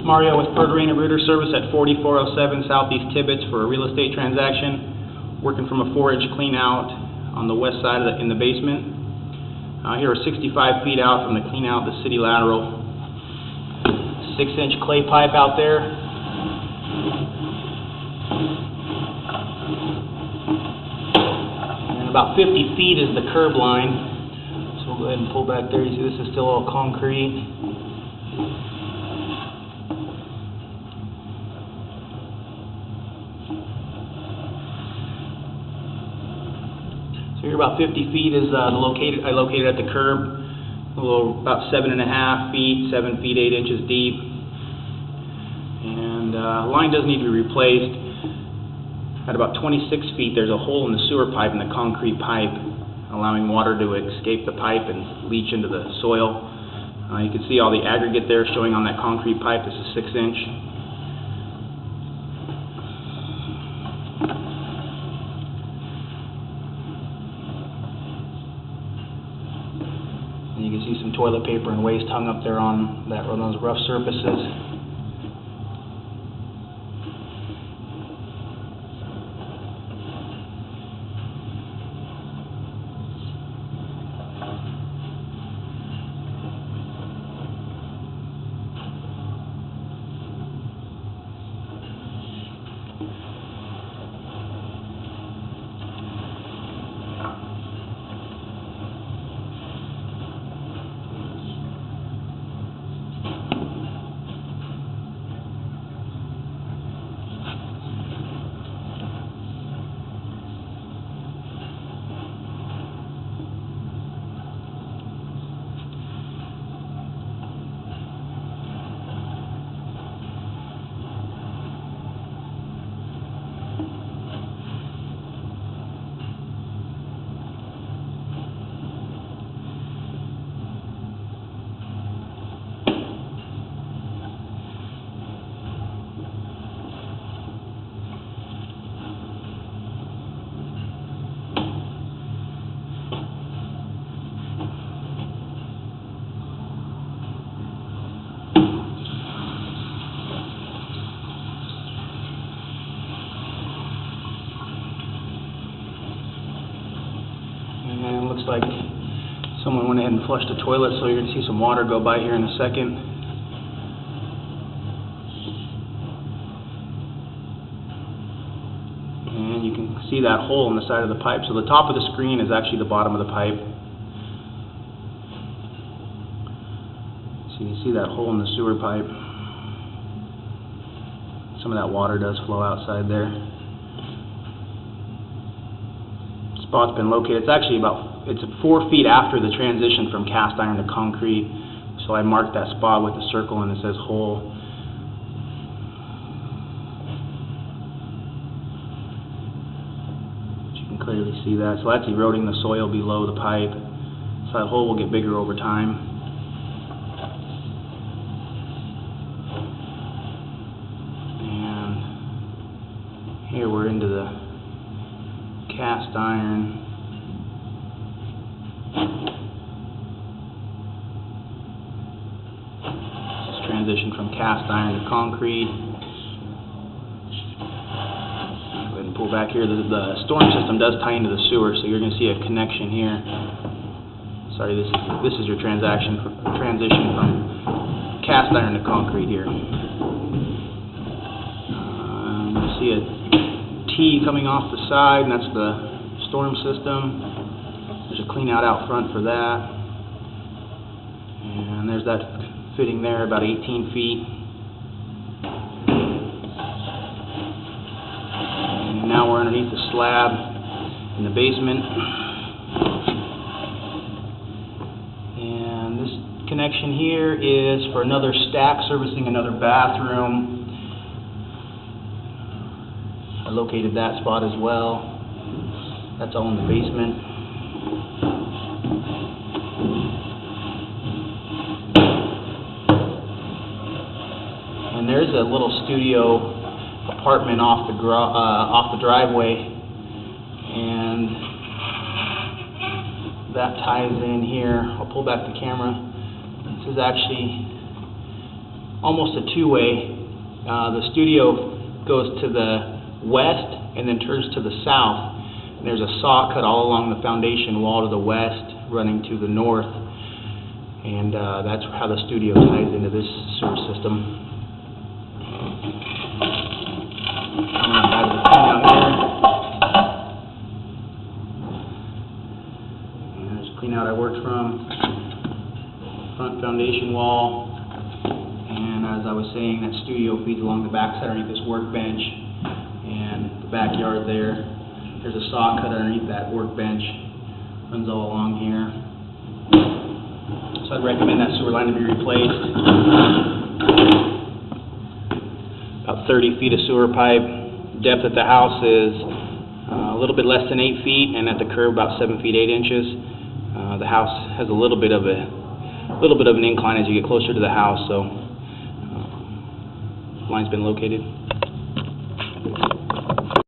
Mario with Perderina Rooter Service at 4407 Southeast Tibbetts for a real estate transaction. Working from a 4-inch clean out on the west side of in the basement. Here we're 65 feet out from the clean out, the city lateral. 6-inch clay pipe out there. And about 50 feet is the curb line. So we'll go ahead and pull back there. You see this is still all concrete. So here about 50 feet is I located at the curb, about 7.5 feet, 7 feet 8 inches deep, and line does need to be replaced. At about 26 feet, there's a hole in the sewer pipe, in the concrete pipe, allowing water to escape the pipe and leach into the soil. You can see all the aggregate there showing on that concrete pipe. This is 6-inch. You can see some toilet paper and waste hung up there on those rough surfaces. And it looks like someone went ahead and flushed the toilet, so you're going to see some water go by here in a second. And you can see that hole in the side of the pipe. So the top of the screen is actually the bottom of the pipe. So you can see that hole in the sewer pipe. Some of that water does flow outside there. Spot's been located. It's actually it's 4 feet after the transition from cast iron to concrete. So I marked that spot with a circle and it says hole. You can clearly see that. So that's eroding the soil below the pipe. So that hole will get bigger over time. And here we're into the cast iron. This is transition from cast iron to concrete. Go ahead and pull back here. The storm system does tie into the sewer, so you're going to see a connection here. Sorry, this is your transition from cast iron to concrete here. You see a T coming off the side, and that's the storm system. There's a clean out front for that. And there's that fitting there, about 18 feet. And now we're underneath the slab in the basement. And this connection here is for another stack servicing another bathroom. I located that spot as well. That's all in the basement. And there's a little studio apartment off the driveway, and that ties in here. I'll pull back the camera. This is actually almost a two-way. The studio goes to the west and then turns to the south. And there's a saw cut all along the foundation wall to the west, running to the north, and that's how the studio ties into this sewer system. I'm going to dive the pin out here. And there's a clean out I worked from. Front foundation wall. And as I was saying, that studio feeds along the back side underneath this workbench and the backyard there. There's a saw cut underneath that workbench. Runs all along here. So I'd recommend that sewer line to be replaced. About 30 feet of sewer pipe. Depth at the house is a little bit less than 8 feet, and at the curb about 7 feet 8 inches. The house has a little bit of an incline as you get closer to the house, so line's been located.